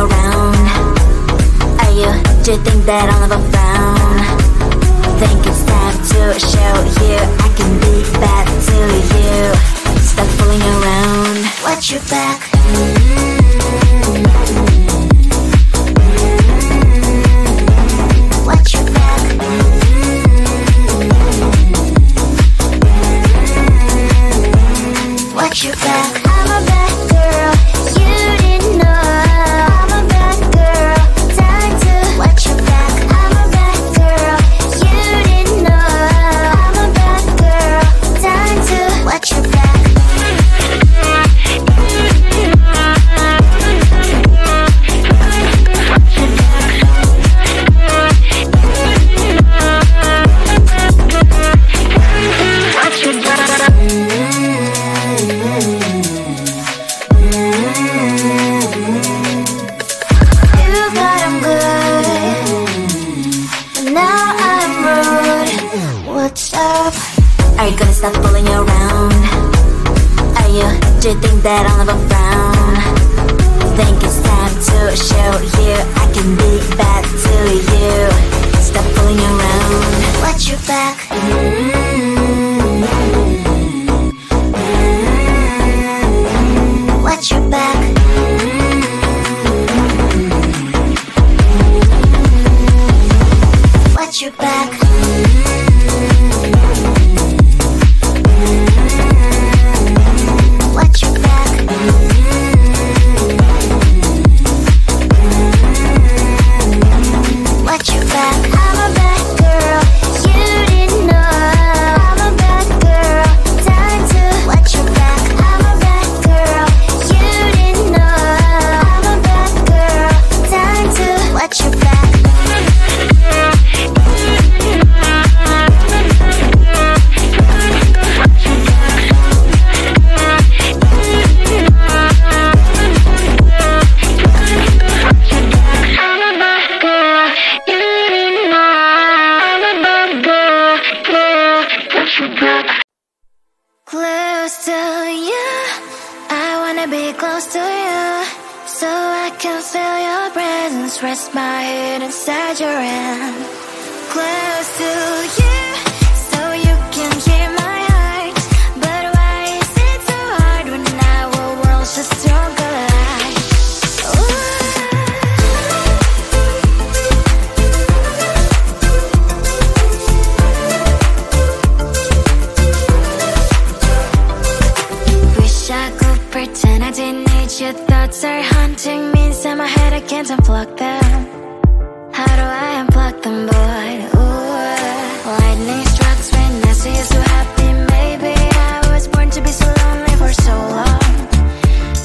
around. Are you, do you think that I'll never frown? Think it's time to show you I can be bad to you. Stop fooling around. Watch your back. Watch your back. Watch your back. I'm a bad girl, you didn't know. I'm a bad girl, time to watch your back. I'm a bad girl, you didn't know. I'm a bad girl, time to watch your back. Are you gonna stop fooling around? Are you, do you think that I'll never frown? Think it's time to show you I can be bad to you. Stop fooling around. Watch your back. Watch your back. Watch your back. Watch your back. Watch your back. I'm a bad girl, you didn't know. I'm a bad girl, time to watch your back. I'm a bad girl, you didn't know. I'm a bad girl, time to watch your back. Close to you, I wanna be close to you, so I can feel your presence, rest my head inside your hand. Close to you, so you can hear my heart, but why is it so hard when our worlds just don't collide? Pretend I didn't need your thoughts are haunting me inside my head, I can't unplug them. How do I unplug them, boy? Ooh, lightning strikes when I see you so happy. Maybe I was born to be so lonely for so long.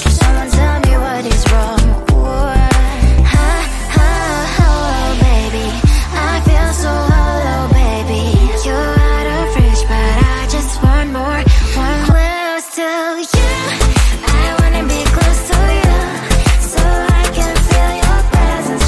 Can someone tell me what is wrong? Ooh, oh, baby, I feel so hollow, baby. You're out of reach, but I just want more, one close to you. I wanna be close to you, so I can feel your presence,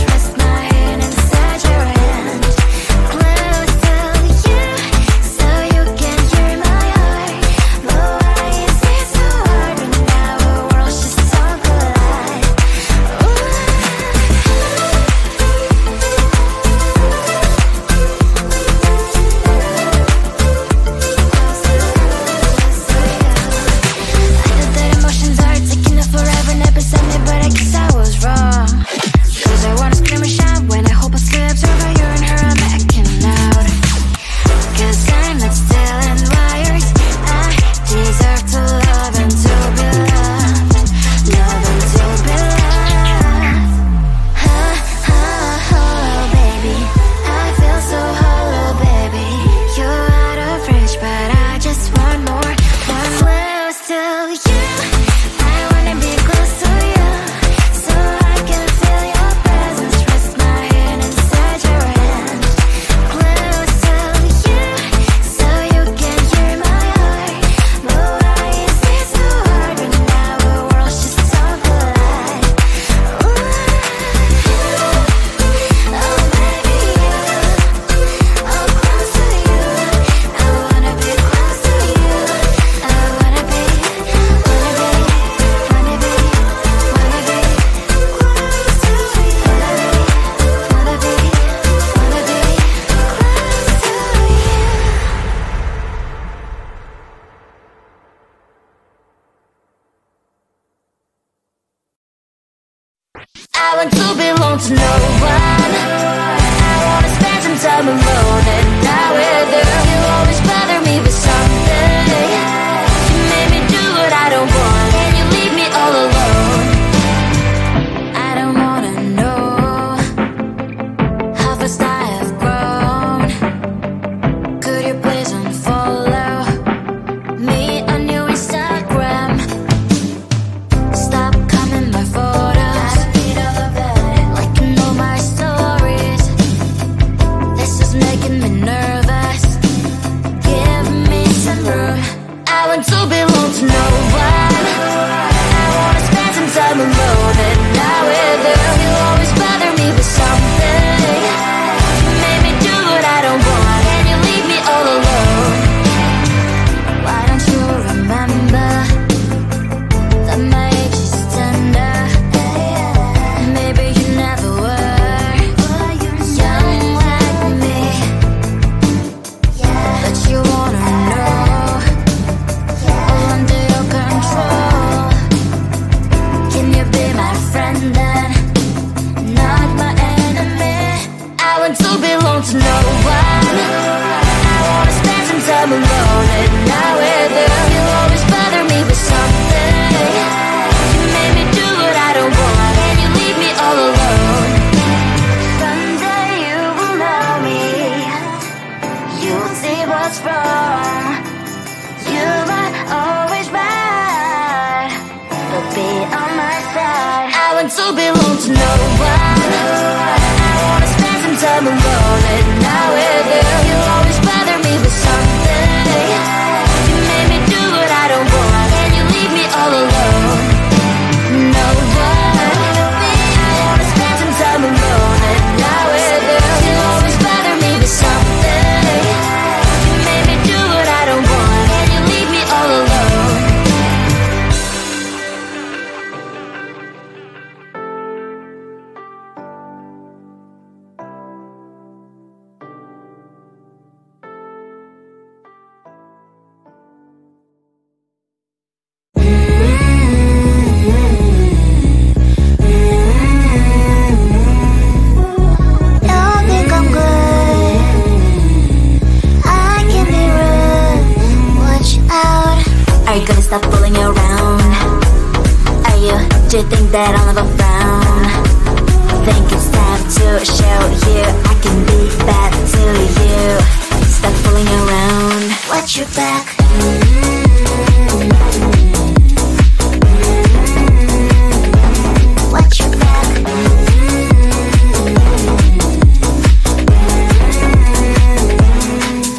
I want to belong to no one. I wanna spend some time alone and not with you. You always bother me with something. You made me do what I don't want, and you leave me all alone. I don't wanna know how fast I have grown. Could you please unfollow me on your Instagram? Stop coming my photos, like you know my stories. This is making me nervous. Give me some room. I want to belong to no one. I wanna spend some time alone and not with you. You always bother me with something. You made me do what I don't want, and you leave me all alone. Why don't you remember that my age is tender? Maybe you never were young like me, but you wanna know all under your control. Can you be my friend then, not my enemy? I want to belong to no one. I wanna spend some time alone and not with you. You always bother me with something. You made me do what I don't want, and you leave me all alone. Someday you will know me. You'll see what's wrong. You might always right, but be on my side. I want to belong to no one. I wanna spend some time alone and not with you. You always bother me with something. You made me do what I don't want, and you leave me all alone. No one. I wanna spend some time alone and not with you. You always bother me with something. You made me do what I don't want, and you leave me all alone. Don't think I'm good. I can be rude. Watch out. Are you gonna stop fooling around? Are you? Do you think that I'll never frown? Think it's time to show you I can be bad to you. Stop fooling around. Watch your back. Watch your back.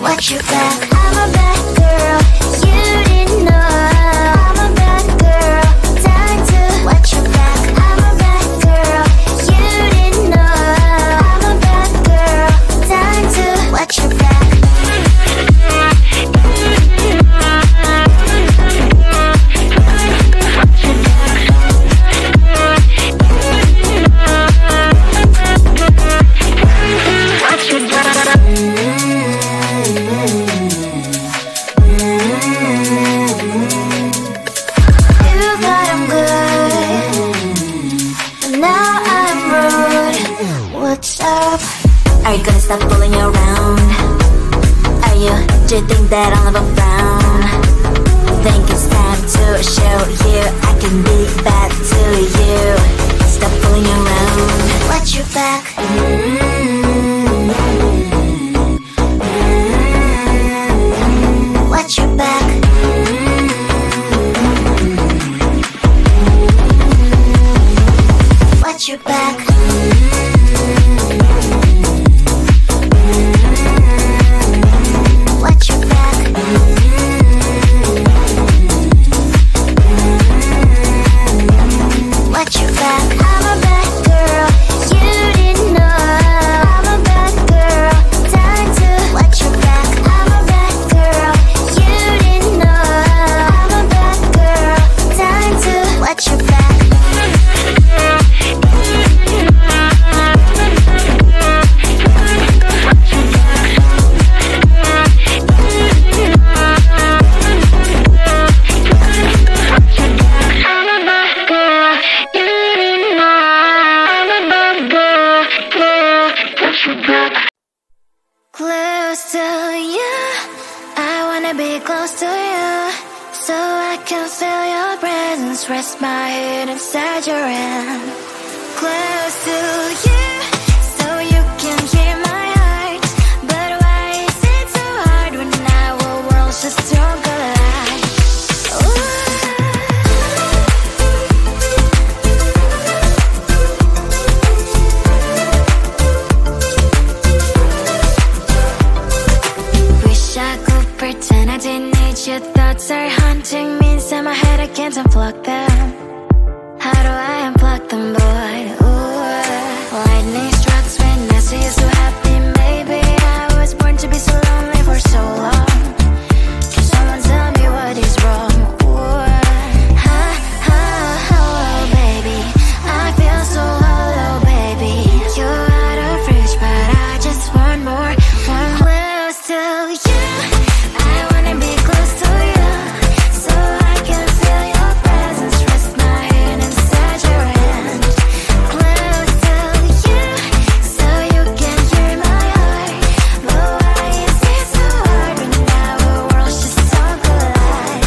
Watch your back. I'm a bad girl. You didn't know. I'm a bad girl. Time to watch your back. I'm a bad girl. You didn't know. I'm a bad girl. Time to watch your back. You thought I'm good, but now I'm rude. What's up? Are you gonna stop fooling around? Are you? Do you think that I'll never frown? Think it's time to show you I can be bad to you. Stop fooling around. Watch your back. Watch your back. Watch your back. Watch your back. Watch your back. I'm a bad girl. You didn't know. I'm a bad girl. Time to watch your back. I'm a bad girl. You didn't know. I'm a bad girl. Time to watch your back. be close to you, so I can feel your presence. Rest my head inside your hand. Close to you, so you can hear my heart. But why is it so hard when our worlds just don't collide? Wish I could pretend I didn't need your thoughts are haunting me inside my head. I can't unplug them. How do I unplug them, boy? Ooh, lightning strikes when I see you so happy. Maybe I was born to be so lonely for so long. Can someone tell me what is wrong? Ooh, oh, baby, I feel so hollow, baby. You're out of reach, but I just want more, one close to you. I wanna be close to you, so I can feel your presence. Rest my hand inside your hand. Close to you, so you can hear my heart. But why is it so hard when our worlds just don't collide?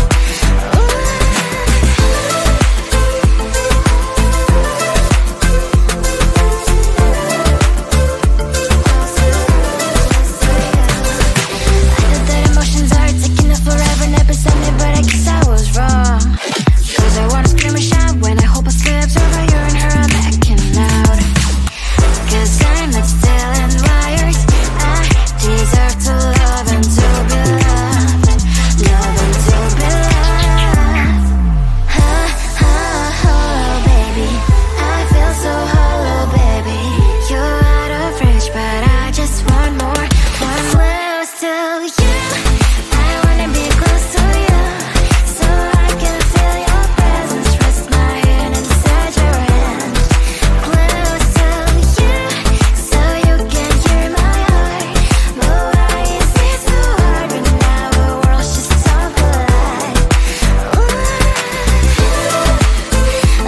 I know that emotions are taking us forever, never sent me, but I guess I was wrong. Cause I wanna scream and shout when I hope I slips over you and her, I'm backing out. Cause I'm not still and wired. I deserve to love and to be loved. Love and to be loved. Oh, baby, I feel so hollow, baby. You're out of reach, but I just want more, one close to you. I wanna be close to you, so I can feel your presence. Rest my hand inside your hand. Close to you, so you can hear my heart. But why is it so hard when our worlds just don't collide?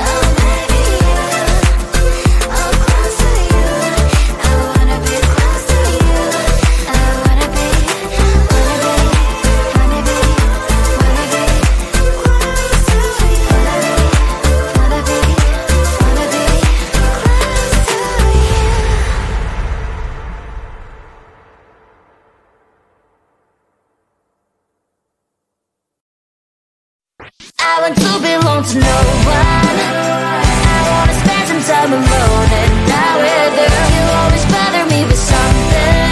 Oh, baby, oh, close to you. I wanna be close to you. I wanna be close to you. I want to belong to no one. I wanna spend some time alone and not with you. You always bother me with something.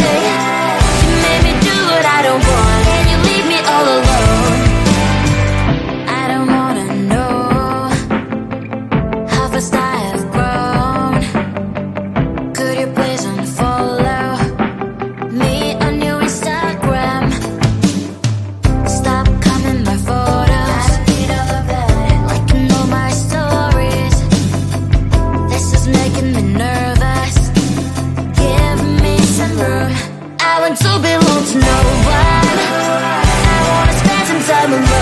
You made me do what I don't want, and you leave me all alone. I don't wanna know how fast I have grown. Could you please unfollow me on your Instagram? Stop coming my photos. I need all of that. Like you know my stories. This is making me nervous. Give me some room. I want to belong to no one. I wanna spend some time alone.